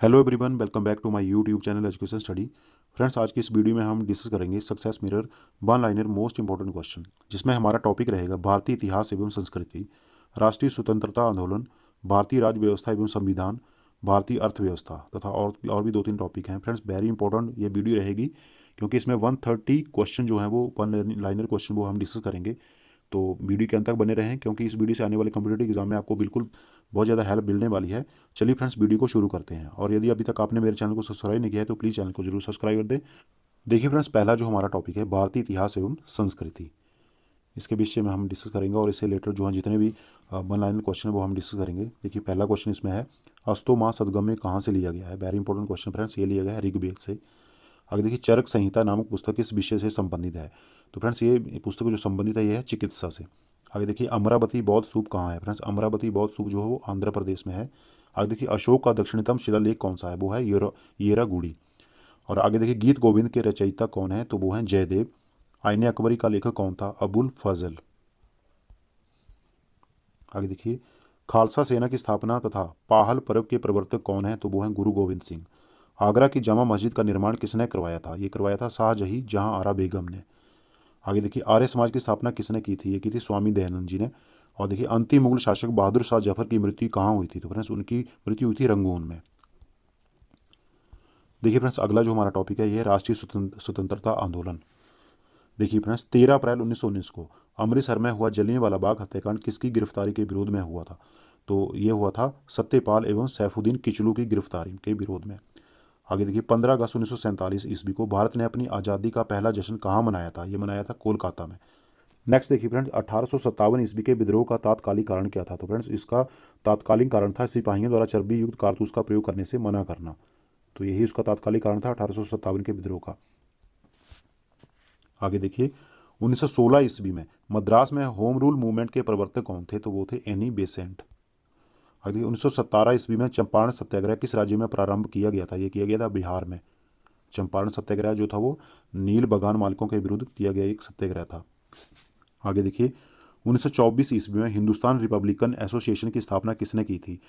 Hello everyone, welcome back to my YouTube channel education study. Friends, आज की इस video में हम डिस्कस करेंगे success mirror one liner most important question, जिसमें हमारा टॉपिक रहेगा भारतीय इतिहास एवं संस्कृति, राष्ट्रीय स्वतंत्रता आंदोलन, भारतीय राज्य व्यवस्था एवं संविधान, भारतीय अर्थव्यवस्था तथा और भी दो तीन टॉपिक हैं। फ्रेंड्स, वेरी इंपॉर्टेंट ये वीडियो रहेगी क्योंकि इसमें 130 क्वेश्चन जो हैं वो वन लाइनर क्वेश्चन वो हम डिस्कस करेंगे। तो वीडियो के अंत तक बने रहें क्योंकि इस वीडियो से आने वाले कॉम्पिटेटिव एग्जाम में आपको बिल्कुल बहुत ज़्यादा हेल्प मिलने वाली है। चलिए फ्रेंड्स, वीडियो को शुरू करते हैं। और यदि अभी तक आपने मेरे चैनल को सब्सक्राइब नहीं किया है तो प्लीज़ चैनल को जरूर सब्सक्राइब कर दें। देखिए फ्रेंड्स, पहला जो हमारा टॉपिक है भारतीय इतिहास एवं संस्कृति, इसके विषय में हम डिस्कस करेंगे और इससे रिलेटेड जो है जितने भी वन लाइन क्वेश्चन है वो हम डिस्कस करेंगे। देखिए, पहला क्वेश्चन इसमें है अस्तो माँ सदगम कहाँ से लिया गया है। वेरी इंपॉर्टेंट क्वेश्चन फ्रेंड्स, ये लिया गया है ऋग्वेद से। आगे देखिए, चरक संहिता नामक पुस्तक किस विषय से संबंधित है। तो फ्रेंड्स, ये पुस्तक जो संबंधित है ये है चिकित्सा से। आगे देखिए, अमरावती बौद्ध स्तूप कहाँ है। फ्रेंड्स, अमरावती बौद्ध स्तूप जो है वो आंध्र प्रदेश में है। आगे देखिए, अशोक का दक्षिणतम शिलालेख कौन सा है, वो है येरागुड़ी। और आगे देखिए, गीत गोविंद के रचयिता कौन है, तो वो हैं जयदेव। आईने अकबरी का लेखक कौन था, अबुल फजल। आगे देखिए, खालसा सेना की स्थापना तथा पाहल पर्व के प्रवर्तक कौन है, तो वो हैं गुरु गोविंद सिंह। आगरा की जामा मस्जिद का निर्माण किसने करवाया था, ये करवाया था शाहजही जहां आरा बेगम ने। आगे देखिए, आर्य समाज की स्थापना किसने की थी, ये की थी स्वामी दयानंद जी ने। और देखिए, अंतिम मुगल शासक बहादुर शाह जफर की मृत्यु कहाँ हुई थी, तो फ्रेंड्स उनकी मृत्यु हुई थी रंगून में। देखिए फ्रेंड्स, अगला जो हमारा टॉपिक है ये है राष्ट्रीय स्वतंत्रता आंदोलन। देखिए फ्रेंड्स, 13 अप्रैल 1919 को अमृतसर में हुआ जलियांवाला बाग हत्याकांड किसकी गिरफ्तारी के विरोध में हुआ था, तो ये हुआ था सत्यपाल एवं सैफुद्दीन किचलू की गिरफ्तारी के विरोध में। आगे देखिए, 15 अगस्त 1947 ईस्वी को भारत ने अपनी आज़ादी का पहला जश्न कहाँ मनाया था, ये मनाया था कोलकाता में। नेक्स्ट देखिए फ्रेंड्स, 1857 ईस्वी के विद्रोह का तात्कालिक कारण क्या था, तो फ्रेंड्स इसका तात्कालिक कारण था सिपाहियों द्वारा चर्बी युक्त कारतूस का प्रयोग करने से मना करना। तो यही उसका तात्कालिक कारण था 1857 के विद्रोह का। आगे देखिए, 1916 ईस्वी में मद्रास में होम रूल मूवमेंट के प्रवर्तक कौन थे, तो वो थे एनी बेसेंट। आगे देखिए, 1917 ईस्वी में चंपारण सत्याग्रह किस राज्य में प्रारंभ किया गया था, ये किया गया था बिहार में। चंपारण सत्याग्रह जो था वो नील बगान मालिकों के विरुद्ध किया गया एक सत्याग्रह था। आगे देखिए, 1924 ईस्वी में हिंदुस्तान रिपब्लिकन एसोसिएशन की स्थापना किसने की थी,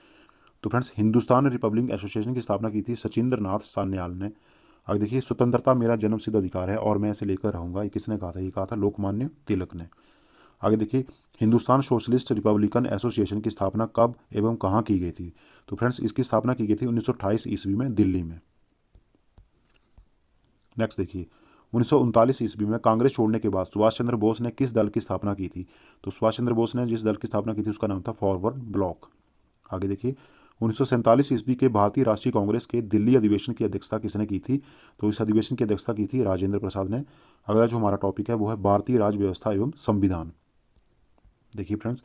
तो फ्रेंड्स हिंदुस्तान रिपब्लिकन एसोसिएशन की स्थापना की थी सचिंद्र नाथ सान्याल ने। आगे देखिए, स्वतंत्रता मेरा जन्मसिद्ध अधिकार है और मैं इसे लेकर रहूंगा, ये किसने कहा था, ये कहा था लोकमान्य तिलक ने। आगे देखिए, हिंदुस्तान सोशलिस्ट रिपब्लिकन एसोसिएशन की स्थापना कब एवं कहाँ की गई थी, तो फ्रेंड्स इसकी स्थापना की गई थी 1928 ईस्वी में दिल्ली में। नेक्स्ट देखिए, 1939 ईस्वी में कांग्रेस छोड़ने के बाद सुभाष चंद्र बोस ने किस दल की स्थापना की थी, तो सुभाष चंद्र बोस ने जिस दल की स्थापना की थी उसका नाम था फॉरवर्ड ब्लॉक। आगे देखिए, 1947 ईस्वी के भारतीय राष्ट्रीय कांग्रेस के दिल्ली अधिवेशन की अध्यक्षता किसने की थी, तो इस अधिवेशन की अध्यक्षता की थी राजेंद्र प्रसाद ने। अगला जो हमारा टॉपिक है वो है भारतीय राज्य व्यवस्था एवं संविधान। देखिए फ्रेंड्स,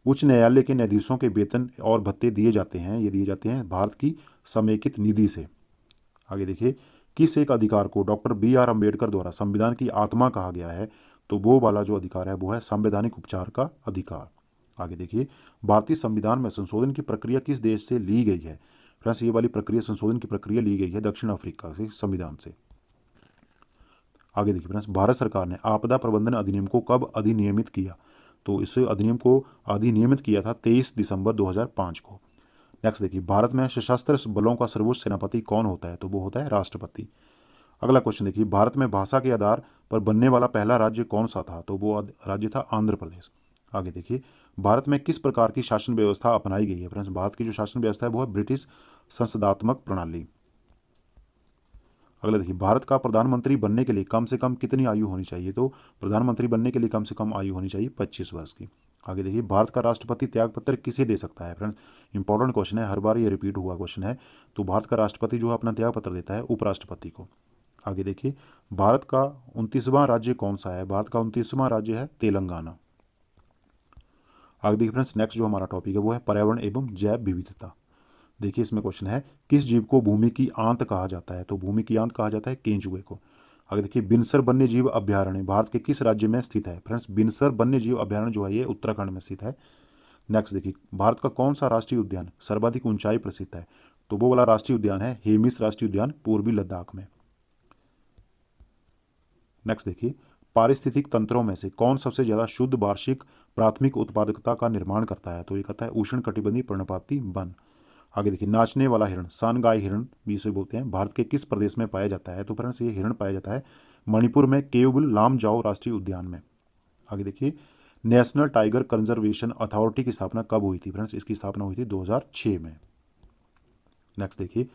उच्च न्यायालय के न्यायाधीशों के वेतन और भत्ते दिए जाते हैं, ये दिए जाते हैं भारत की समेकित निधि से। आगे देखिए, किस एक अधिकार को डॉक्टर बी आर अम्बेडकर द्वारा संविधान की आत्मा कहा गया है, तो वो वाला जो अधिकार है वो है संवैधानिक उपचार का अधिकार। आगे देखिए, भारतीय संविधान में संशोधन की प्रक्रिया किस देश से ली गई है, फ्रेंड्स ये वाली प्रक्रिया संशोधन की प्रक्रिया ली गई है दक्षिण अफ्रीका से संविधान से। आगे देखिए फ्रेंड्स, भारत सरकार ने आपदा प्रबंधन अधिनियम को कब अधिनियमित किया, तो इस अधिनियम को अधिनियमित किया था 23 दिसंबर 2005 को। नेक्स्ट देखिए, भारत में सशस्त्र बलों का सर्वोच्च सेनापति कौन होता है, तो वो होता है राष्ट्रपति। अगला क्वेश्चन देखिए, भारत में भाषा के आधार पर बनने वाला पहला राज्य कौन सा था, तो वो राज्य था आंध्र प्रदेश। आगे देखिए, भारत में किस प्रकार की शासन व्यवस्था अपनाई गई है, फ्रेंड्स भारत की जो शासन व्यवस्था है वो है ब्रिटिश संसदात्मक प्रणाली। अगला देखिए, भारत का प्रधानमंत्री बनने के लिए कम से कम कितनी आयु होनी चाहिए, तो प्रधानमंत्री बनने के लिए कम से कम आयु होनी चाहिए 25 वर्ष की। आगे देखिए, भारत का राष्ट्रपति त्यागपत्र किसे दे सकता है, फ्रेंड्स इंपॉर्टेंट क्वेश्चन है, हर बार ये रिपीट हुआ क्वेश्चन है। तो भारत का राष्ट्रपति जो है अपना त्यागपत्र देता है उपराष्ट्रपति को। आगे देखिए, भारत का 29वां राज्य कौन सा है, भारत का 29वां राज्य है तेलंगाना। आगे देखिए फ्रेंड्स, नेक्स्ट जो हमारा टॉपिक है वो है पर्यावरण एवं जैव विविधता। देखिए, इसमें क्वेश्चन है किस जीव को भूमि की आंत कहा जाता है, तो भूमि की आंत कहा जाता है केंचुए को। आगे देखिए, बिनसर वन्य जीव अभ्यारण्य भारत के किस राज्य में स्थित है, फ्रेंड्स बिनसर वन्य जीव अभ्यारण्य जो है ये उत्तराखंड में स्थित है। नेक्स्ट देखिए, भारत का कौन सा राष्ट्रीय उद्यान सर्वाधिक ऊंचाई प्रसिद्ध है, तो वो वाला राष्ट्रीय उद्यान है हेमिस राष्ट्रीय उद्यान पूर्वी लद्दाख में। नेक्स्ट देखिए, पारिस्थितिक तंत्रों में से कौन सबसे ज्यादा शुद्ध वार्षिक प्राथमिक उत्पादकता का निर्माण करता है, तो ये कहता है उष्ण कटिबंधीय पर्णपाती वन। आगे देखिए, नाचने वाला हिरण सानगाई हिरण भी इसे बोलते हैं, भारत के किस प्रदेश में पाया जाता है? तो फ्रेंड्स ये हिरण पाया जाता है मणिपुर में केओबुल लामजाओ राष्ट्रीय उद्यान में। आगे देखिए, नेशनल टाइगर कंजर्वेशन अथॉरिटी की स्थापना कब हुई थी? फ्रेंड्स इसकी स्थापना हुई थी 2006 में। नेक्स्ट देखिए,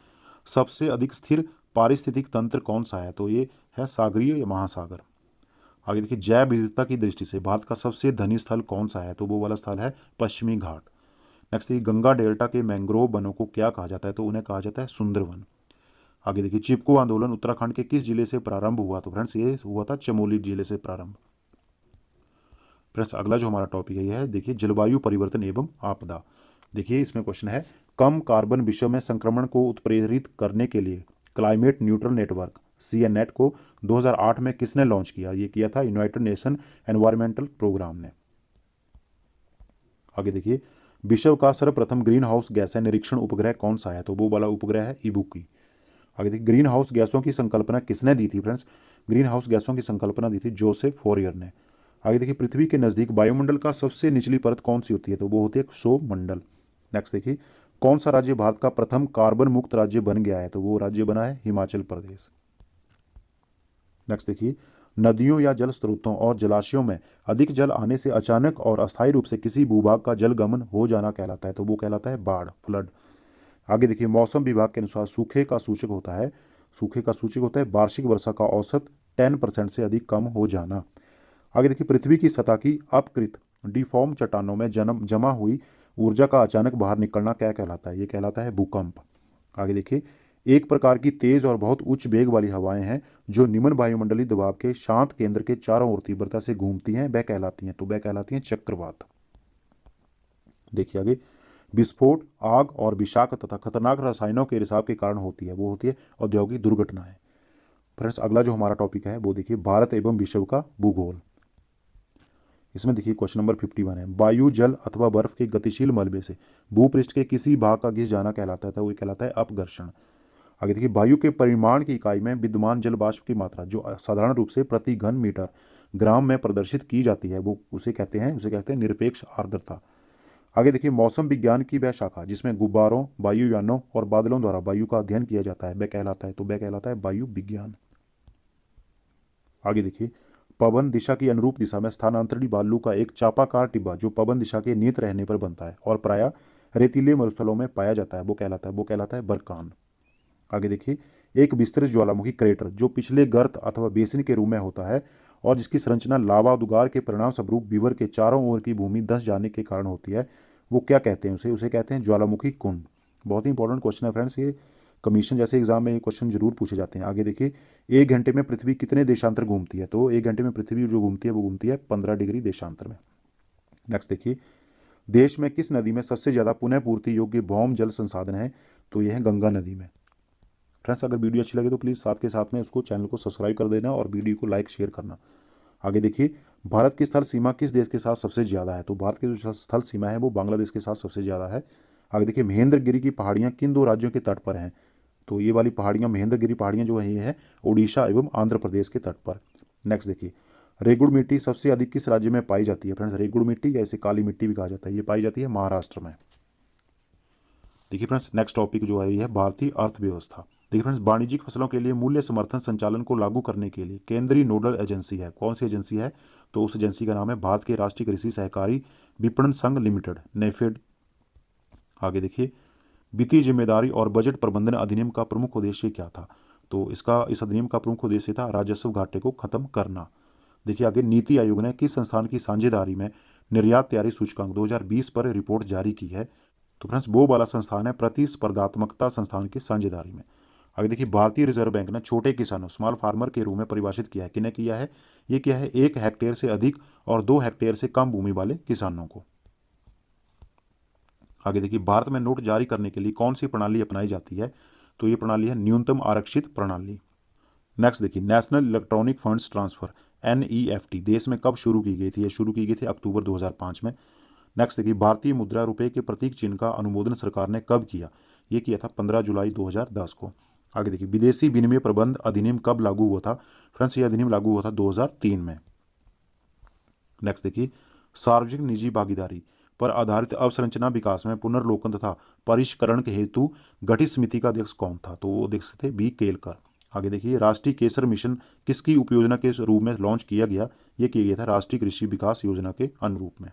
सबसे अधिक स्थिर पारिस्थितिक तंत्र कौन सा है? तो ये है सागरीय या महासागर। आगे देखिए, जैव विविधता की दृष्टि से भारत का सबसे धनी स्थल कौन सा है? तो वो वाला स्थल है पश्चिमी घाट। नेक्स्ट देखिए, गंगा डेल्टा के मैंग्रोव वनों को क्या कहा जाता है? तो उन्हें कहा जाता है सुंदरवन। आगे देखिए, चिपको आंदोलन उत्तराखंड के किस जिले से प्रारंभ हुआ? तो फ्रेंड्स ये हुआ था चमोली जिले से प्रारंभ। फ्रेंड्स अगला जो हमारा टॉपिक है यह है देखिए, जलवायु परिवर्तन एवं आपदा। देखिए इसमें क्वेश्चन है, कम कार्बन विश्व में संक्रमण को उत्प्रेरित करने के लिए क्लाइमेट न्यूट्रल नेटवर्क CNNet को 2008 में किसने लॉन्च किया? ये किया था यूनाइटेड नेशन एनवायरमेंटल प्रोग्राम ने। आगे देखिए, विश्व का सर्वप्रथम ग्रीन हाउस गैस निरीक्षण उपग्रह कौन सा है? तो वो वाला उपग्रह है इबुकी। आगे देखिए, ग्रीन हाउस गैसों की संकल्पना किसने दी थी? फ्रेंड्स ग्रीन हाउस गैसों की संकल्पना दी थी जोसेफ फोरियर ने। आगे देखिए, पृथ्वी के नजदीक वायुमंडल का सबसे निचली परत कौन सी होती है? तो वो होती है क्षोभमंडल। नेक्स्ट देखिए, कौन सा राज्य भारत का प्रथम कार्बन मुक्त राज्य बन गया है? तो वो राज्य बना है हिमाचल प्रदेश। नेक्स्ट देखिए, नदियों या जल स्रोतों और जलाशयों में अधिक जल आने से अचानक और अस्थायी रूप से किसी भूभाग का जलगमन हो जाना कहलाता है? तो वो कहलाता है बाढ़, फ्लड। आगे देखिए, मौसम विभाग के अनुसार सूखे का सूचक होता है वार्षिक वर्षा का औसत 10% से अधिक कम हो जाना। आगे देखिए, पृथ्वी की सतह की अपकृत डिफॉर्म चट्टानों में जमा हुई ऊर्जा का अचानक बाहर निकलना क्या कहलाता है? ये कहलाता है भूकंप। आगे देखिए, एक प्रकार की तेज और बहुत उच्च वेग वाली हवाएं हैं जो निम्न वायुमंडलीय दबाव के शांत केंद्र के चारों ओर तीव्रता से घूमती हैं, वह कहलाती हैं। तो वह कहलाती हैं चक्रवात। देखिए आगे, विस्फोट, आग और विषाक्त तथा खतरनाक रसायनों के रिसाव के कारण होती है, वो होती है औद्योगिक दुर्घटनाएं। फ्रेंड्स अगला जो हमारा टॉपिक है वो देखिए, भारत एवं विश्व का भूगोल। इसमें देखिए क्वेश्चन नंबर 51 है, वायु, जल अथवा बर्फ के गतिशील मलबे से भूपृष्ठ के किसी भाग का घिस जाना कहलाता है? तो वो कहलाता है अपघर्षण। आगे देखिए, वायु के परिमाण की इकाई में विद्यमान जल वाष्प की मात्रा जो साधारण रूप से प्रति घन मीटर ग्राम में प्रदर्शित की जाती है वो उसे कहते हैं निरपेक्ष आर्द्रता। आगे देखिए, मौसम विज्ञान की वह शाखा जिसमें गुब्बारों, वायुयानों और बादलों द्वारा वायु का अध्ययन किया जाता है वह कहलाता है वायु विज्ञान। आगे देखिए, पवन दिशा की अनुरूप दिशा में स्थानांतरित बालू का एक चापाकार टिब्बा जो पवन दिशा के नियत रहने पर बनता है और प्रायः रेतीले मरुस्थलों में पाया जाता है वो कहलाता है बरकान। आगे देखिए, एक विस्तृत ज्वालामुखी क्रेटर जो पिछले गर्त अथवा बेसिन के रूप में होता है और जिसकी संरचना लावा उद्गार के परिणाम स्वरूप विवर के चारों ओर की भूमि धंस जाने के कारण होती है, वो क्या कहते हैं? उसे कहते हैं ज्वालामुखी कुंड। बहुत ही इंपॉर्टेंट क्वेश्चन है फ्रेंड्स, ये कमीशन जैसे एग्जाम में ये क्वेश्चन जरूर पूछे जाते हैं। आगे देखिए, एक घंटे में पृथ्वी कितने देशांतर घूमती है? तो एक घंटे में पृथ्वी जो घूमती है वो घूमती है 15 डिग्री देशांतर में। नेक्स्ट देखिए, देश में किस नदी में सबसे ज़्यादा पुनः पूर्ति योग्य भौम जल संसाधन है? तो यह है गंगा नदी में। फ्रेंड्स अगर वीडियो अच्छी लगे तो प्लीज़ साथ के साथ में उसको चैनल को सब्सक्राइब कर देना और वीडियो को लाइक शेयर करना। आगे देखिए, भारत की स्थल सीमा किस देश के साथ सबसे ज़्यादा है? तो भारत की जो स्थल सीमा है वो बांग्लादेश के साथ सबसे ज़्यादा है। आगे देखिए, महेंद्रगिरी की पहाड़ियाँ किन दो राज्यों के तट पर हैं? तो ये वाली पहाड़ियाँ महेंद्रगिरी पहाड़ियाँ जो है ये है उड़ीसा एवं आंध्र प्रदेश के तट पर। नेक्स्ट देखिए, रेगुड़ मिट्टी सबसे अधिक किस राज्य में पाई जाती है? फ्रेंड्स रेगुड़ मिट्टी या इसे काली मिट्टी भी कहा जाता है, ये पाई जाती है महाराष्ट्र में। देखिए फ्रेंड्स, नेक्स्ट टॉपिक जो है ये है भारतीय अर्थव्यवस्था। देखिए फ्रेंड्स, वाणिज्यिक फसलों के लिए मूल्य समर्थन संचालन को लागू करने के लिए केंद्रीय नोडल एजेंसी है, कौन सी एजेंसी है? तो उस एजेंसी का नाम है भारत के राष्ट्रीय कृषि सहकारी विपणन संघ लिमिटेड, नेफेड। आगे देखिए, वित्तीय जिम्मेदारी और बजट प्रबंधन अधिनियम का प्रमुख उद्देश्य क्या था? तो इस अधिनियम का प्रमुख उद्देश्य था राजस्व घाटे को खत्म करना। देखिए आगे, नीति आयोग ने किस संस्थान की साझेदारी में निर्यात तैयारी सूचकांक 2020 पर रिपोर्ट जारी की है? तो फ्रेंड्स वो वाला संस्थान है प्रतिस्पर्धात्मकता संस्थान की साझेदारी में। आगे देखिए, भारतीय रिजर्व बैंक ने छोटे किसानों स्मॉल फार्मर के रूप में परिभाषित किया है, किन्हें किया है? ये क्या है, 1 हेक्टेयर से अधिक और 2 हेक्टेयर से कम भूमि वाले किसानों को। आगे देखिए, भारत में नोट जारी करने के लिए कौन सी प्रणाली अपनाई जाती है? तो ये प्रणाली है न्यूनतम आरक्षित प्रणाली। नेक्स्ट देखिए, national electronic funds transfer NEFT देश में कब शुरू की गई थी? ये शुरू की गई थी अक्टूबर 2005 में। नेक्स्ट देखिए, भारतीय मुद्रा रुपए के प्रतीक चिन्ह का अनुमोदन सरकार ने कब किया? ये किया था 15 जुलाई 2010 को। आगे देखिए, विदेशी विनिमय प्रबंध अधिनियम कब लागू हुआ था? फ्रेंड्स ये अधिनियम लागू हुआ था 2003 में। नेक्स्ट देखिए, सार्वजनिक निजी भागीदारी पर आधारित अवसंरचना विकास में पुनर्लोकन तथा परिष्करण के हेतु गठित समिति का अध्यक्ष कौन था? तो वो अध्यक्ष थे बी केलकर। आगे देखिए, राष्ट्रीय केसर मिशन किसकी उपयोजना के रूप में लॉन्च किया गया? ये किया गया था राष्ट्रीय कृषि विकास योजना के अनुरूप में।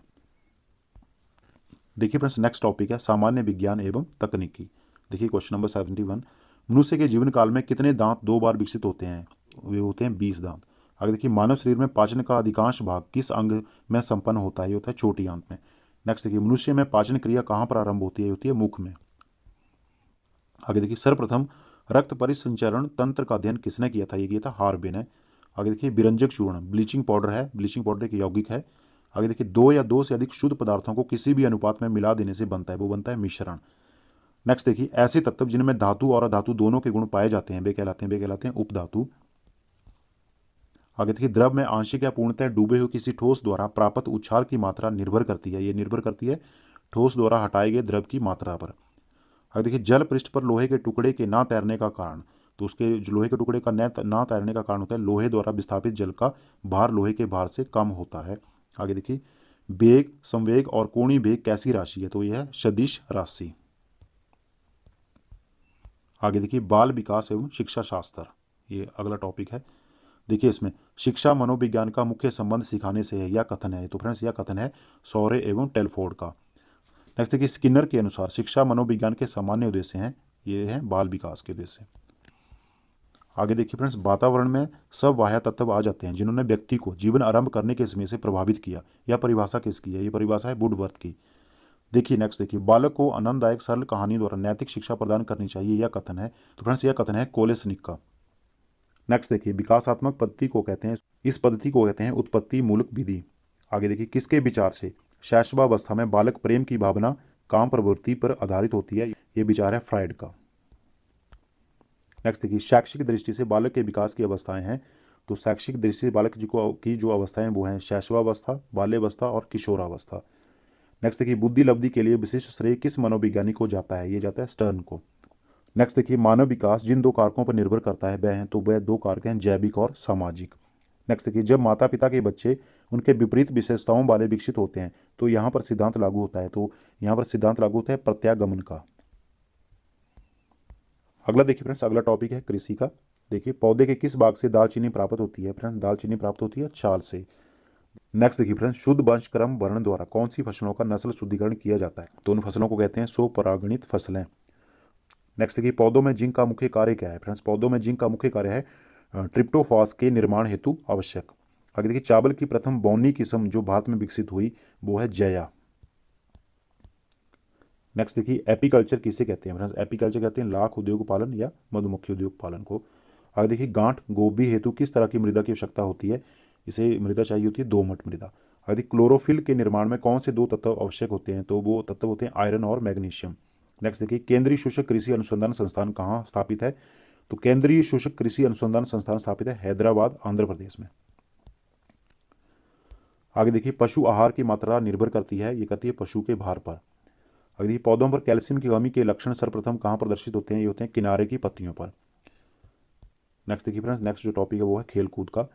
देखिए फ्रेंड्स, नेक्स्ट टॉपिक है सामान्य विज्ञान एवं तकनीकी। देखिए क्वेश्चन नंबर 71, मनुष्य के जीवन काल में कितने दांत 2 बार विकसित होते हैं? वे होते हैं 20 दांत। आगे देखिए, मानव शरीर में पाचन का अधिकांश भाग किस अंग में संपन्न होता है? ये होता है छोटी आंत में। नेक्स्ट देखिए, मनुष्य में पाचन क्रिया कहाँ पर आरंभ होती है? होती है मुख में। आगे देखिए, सर्वप्रथम रक्त परिसंचरण तंत्र का अध्ययन किसने किया था? ये किया था हार्बे ने। आगे देखिए, विरंजक चूर्ण ब्लीचिंग पाउडर है, ब्लीचिंग पाउडर एक यौगिक है। आगे देखिए, 2 या 2 से अधिक शुद्ध पदार्थों को किसी भी अनुपात में मिला देने से बनता है, वो बनता है मिश्रण। नेक्स्ट देखिए, ऐसे तत्व जिनमें धातु और अधातु दोनों के गुण पाए जाते हैं वे कहलाते हैं उपधातु। आगे देखिए, द्रव में आंशिक या पूर्णतः डूबे हुए किसी ठोस द्वारा प्राप्त उछाल की मात्रा निर्भर करती है, ये निर्भर करती है ठोस द्वारा हटाए गए द्रव की मात्रा पर। आगे देखिए, जल पृष्ठ पर लोहे के टुकड़े के ना तैरने का कारण, तो उसके जो लोहे के टुकड़े का ना तैरने का कारण होता है लोहे द्वारा विस्थापित जल का भार लोहे के भार से कम होता है। आगे देखिए, वेग, संवेग और कोणीय वेग कैसी राशि है? तो यह है सदिश राशि। आगे देखिए, बाल विकास एवं शिक्षा शास्त्र, ये अगला टॉपिक है। देखिए, इसमें शिक्षा मनोविज्ञान का मुख्य संबंध सिखाने से है, यह कथन है। तो फ्रेंड्स, यह कथन है सौरे एवं टेलफोर्ड का। नेक्स्ट देखिए, स्किनर के अनुसार शिक्षा मनोविज्ञान के सामान्य उद्देश्य हैं, ये हैं बाल विकास के उद्देश्य। आगे देखिए फ्रेंड्स, वातावरण में सब बाह्य तत्व आ जाते हैं जिन्होंने व्यक्ति को जीवन आरंभ करने के समय से प्रभावित किया। यह परिभाषा किसकी है? यह परिभाषा है वुडवर्थ की। देखिए नेक्स्ट देखिए, बालक को आनंददायक सरल कहानी द्वारा नैतिक शिक्षा प्रदान करनी चाहिए, यह कथन है। तो फ्रेंड्स, यह कथन है कोलेसनिक का। नेक्स्ट देखिए, विकासात्मक पद्धति को कहते हैं, इस पद्धति को कहते हैं उत्पत्ति मूलक विधि। आगे देखिए, किसके विचार से शैशवावस्था में बालक प्रेम की भावना काम प्रवृत्ति पर आधारित होती है? ये विचार है फ्राइड का। नेक्स्ट देखिए, शैक्षिक दृष्टि से बालक के विकास की अवस्थाएं हैं। तो शैक्षिक दृष्टि से बालक की जो अवस्थाएं वो हैं शैशवावस्था, बाल्यावस्था और किशोरावस्था। नेक्स्ट देखिए, बुद्धि लब्धि के लिए विशिष्ट श्रेय किस मनोवैज्ञानिक को जाता है? ये जाता है स्टर्न को। नेक्स्ट देखिए, मानव विकास जिन 2 कारकों पर निर्भर करता है वह हैं, तो वह 2 कारक हैं जैविक और सामाजिक। नेक्स्ट देखिए, जब माता पिता के बच्चे उनके विपरीत विशेषताओं वाले विकसित होते हैं तो यहाँ पर सिद्धांत लागू होता है। तो यहाँ पर सिद्धांत लागू होता है प्रत्यागमन का। अगला देखिए फ्रेंड्स, अगला टॉपिक है कृषि का। देखिए, पौधे के किस भाग से दालचीनी प्राप्त होती है? फ्रेंड्स, दालचीनी प्राप्त होती है छाल से। नेक्स्ट देखिए फ्रेंड्स, शुद्ध वंशक्रम वर्णन द्वारा कौन सी फसलों का नस्ल शुद्धिकरण किया जाता है? तो उन फसलों को कहते हैं स्वपरागणित फसलें। नेक्स्ट देखिए, पौधों में जिंक का मुख्य कार्य क्या है? फ्रेंड्स, पौधों में जिंक का मुख्य कार्य है ट्रिप्टोफास के निर्माण हेतु आवश्यक। आगे देखिए, चावल की प्रथम बौनी किस्म जो भारत में विकसित हुई वो है जया। नेक्स्ट देखिए, एपीकल्चर किसे कहते हैं? फ्रेंड्स, एपीकल्चर कहते हैं लाख उद्योग पालन या मधुमक्खी उद्योग पालन को। आगे देखिए, गांठ गोभी हेतु किस तरह की मृदा की आवश्यकता होती है? इसे मृदा चाहिए होती है दोमट मृदा। आगे क्लोरोफिल के निर्माण में कौन से 2 तत्व आवश्यक होते हैं? तो वो तत्व होते हैं आयरन और मैग्नीशियम। नेक्स्ट देखिए, केंद्रीय शुष्क कृषि अनुसंधान संस्थान कहाँ स्थापित है? तो केंद्रीय शुष्क कृषि अनुसंधान संस्थान स्थापित है हैदराबाद, आंध्र प्रदेश में। आगे देखिए, पशु आहार की मात्रा निर्भर करती है, ये करती है पशु के भार पर। आगे देखिए, पौधों पर कैल्शियम की कमी के लक्षण सर्वप्रथम कहाँ प्रदर्शित होते हैं? ये होते हैं किनारे की पत्तियों पर। नेक्स्ट देखिए फ्रेंड्स, नेक्स्ट जो टॉपिक है वो है खेल कूद का।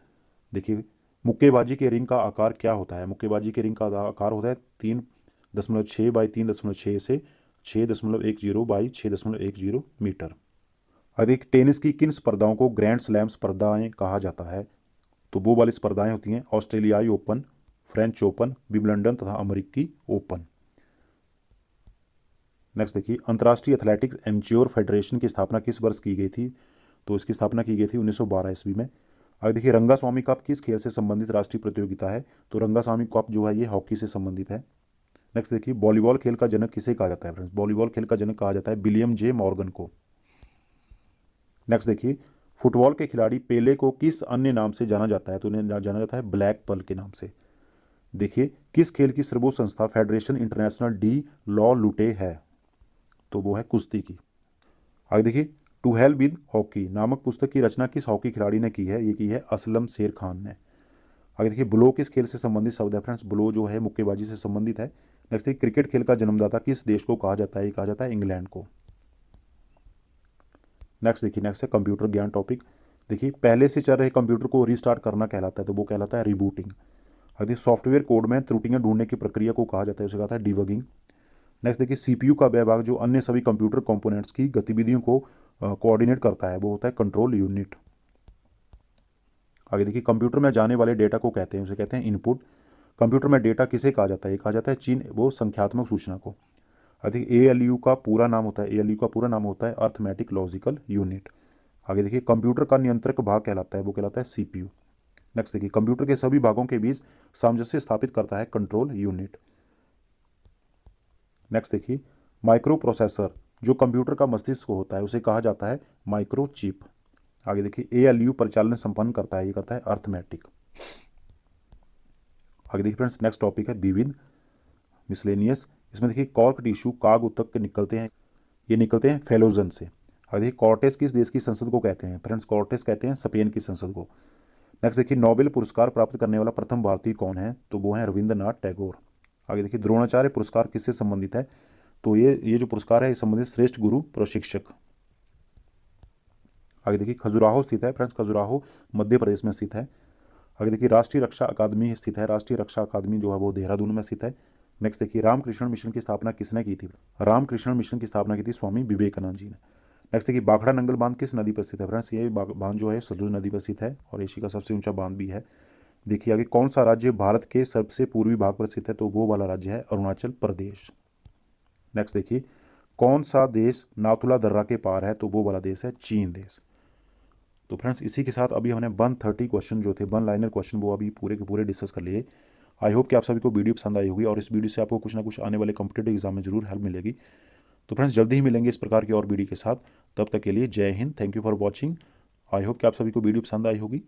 देखिए, मुक्केबाजी के रिंग का आकार क्या होता है? मुक्केबाजी के रिंग का आकार होता है 3.6 बाई 3.6 से 6.10 बाई 6.10 मीटर। अधिक टेनिस की किन स्पर्धाओं को ग्रैंड स्लैम स्पर्धाएं कहा जाता है? तो वो वाली स्पर्धाएं होती हैं ऑस्ट्रेलियाई ओपन, फ्रेंच ओपन, विंबलडन तथा अमेरिकी ओपन। नेक्स्ट देखिए, अंतर्राष्ट्रीय एथलेटिक्स एमेच्योर फेडरेशन की स्थापना किस वर्ष की गई थी? तो इसकी स्थापना की गई थी 1912 ईस्वी में। आगे देखिए, रंगास्वामी कप किस खेल से संबंधित राष्ट्रीय प्रतियोगिता है? तो रंगास्वामी कप जो है ये हॉकी से संबंधित है। नेक्स्ट देखिए, वॉलीबॉल खेल का जनक किसे कहा जाता है? फ्रेंड्स, वॉलीबॉल खेल का जनक कहा जाता है विलियम जे मॉर्गन को। नेक्स्ट देखिए, फुटबॉल के खिलाड़ी पेले को किस अन्य नाम से जाना जाता है? तो उन्हें जाना जाता है ब्लैक पर्ल के नाम से। देखिए, किस खेल की सर्वोच्च संस्था फेडरेशन इंटरनेशनल डी लॉ लुटे है? तो वो है कुश्ती की। आगे देखिए, टू हेल विद हॉकी नामक पुस्तक की रचना किस हॉकी खिलाड़ी ने की है? ये की है असलम शेर खान ने। आगे देखिए, ब्लो किस खेल से संबंधित शब्द है? फ्रेंड्स, ब्लो जो है मुक्केबाजी से संबंधित है। नेक्स्ट देखिए, क्रिकेट खेल का जन्मदाता किस देश को कहा जाता है? ये कहा जाता है इंग्लैंड को। नेक्स्ट देखिए, नेक्स्ट है कंप्यूटर ज्ञान टॉपिक। देखिए, पहले से चल रहे कंप्यूटर को रीस्टार्ट करना कहलाता है, तो वो कहलाता है रिबूटिंग। यदि सॉफ्टवेयर कोड में त्रुटियां ढूंढने की प्रक्रिया को कहा जाता है, उसे कहा है डिबगिंग। नेक्स्ट देखिए सीपीयू का वह भाग जो अन्य सभी कंप्यूटर कंपोनेंट्स की गतिविधियों को कोऑर्डिनेट करता है, वो होता है कंट्रोल यूनिट। आगे देखिए कंप्यूटर में जाने वाले डेटा को कहते हैं, उसे कहते हैं इनपुट। कंप्यूटर में डेटा किसे कहा जाता है, कहा जाता है चिन्ह, वो संख्यात्मक सूचना को। देखिए एएलयू का पूरा नाम होता है, एएलयू का पूरा नाम होता है अर्थमेटिक लॉजिकल यूनिट। आगे देखिए कंप्यूटर का नियंत्रक भाग कहलाता है, वो कहलाता है सीपीयू। नेक्स्ट देखिए कंप्यूटर के सभी भागों के बीच सामंजस्य स्थापित करता है कंट्रोल यूनिट। नेक्स्ट देखिए माइक्रो प्रोसेसर जो कंप्यूटर का मस्तिष्क होता है, उसे कहा जाता है माइक्रो चिप। आगे देखिए एएलयू परिचालन संपन्न करता है, ये कहता है अर्थमेटिक। आगे देखिए फ्रेंड्स नेक्स्ट टॉपिक है विविध मिसलेनियस। इसमें देखिए कॉर्क टिश्यू काग उत्तक के निकलते हैं, ये निकलते हैं फेलोजन से। आगे देखिए कॉर्टेस किस देश की संसद को कहते हैं, फ्रेंड्स कॉर्टेस कहते हैं स्पेन की संसद को। नेक्स्ट देखिए नोबेल पुरस्कार प्राप्त करने वाला प्रथम भारतीय कौन है, तो वो है रविंद्रनाथ टैगोर। आगे देखिए द्रोणाचार्य पुरस्कार किससे संबंधित है, तो ये जो पुरस्कार है ये संबंधित श्रेष्ठ गुरु प्रशिक्षक। आगे देखिए खजुराहो स्थित है, फ्रेंड्स खजुराहो मध्य प्रदेश में स्थित है। आगे देखिए राष्ट्रीय रक्षा अकादमी स्थित है, राष्ट्रीय रक्षा अकादमी जो है वो देहरादून में स्थित है। नेक्स्ट देखिए रामकृष्ण मिशन की स्थापना किसने की थी, रामकृष्ण मिशन की स्थापना की थी स्वामी विवेकानंद जी ने। नेक्स्ट देखिए बाखड़ा नंगल बांध किस नदी पर स्थित है, फ्रेंड्स ये बांध जो है सतलुज नदी पर स्थित है और एशिया का सबसे ऊंचा बांध भी है। देखिए आगे कौन सा राज्य भारत के सबसे पूर्वी भाग पर स्थित है, तो वो वाला राज्य है अरुणाचल प्रदेश। नेक्स्ट देखिए कौन सा देश नाथुला दर्रा के पार है, तो वो वाला देश है चीन देश। तो फ्रेंड्स इसी के साथ अभी हमने 130 क्वेश्चन जो थे 1 लाइनर क्वेश्चन वो अभी पूरे के पूरे डिस्कस कर लिए। आई होप कि आप सभी को वीडियो पसंद आई होगी और इस वीडियो से आपको कुछ ना कुछ आने वाले कॉम्पिटेटिव एग्जाम में जरूर हेल्प मिलेगी। तो फ्रेंड्स जल्दी ही मिलेंगे इस प्रकार की और वीडियो के साथ, तब तक के लिए जय Hind, thank you for watching. I hope कि आप सभी को वीडियो पसंद आई होगी।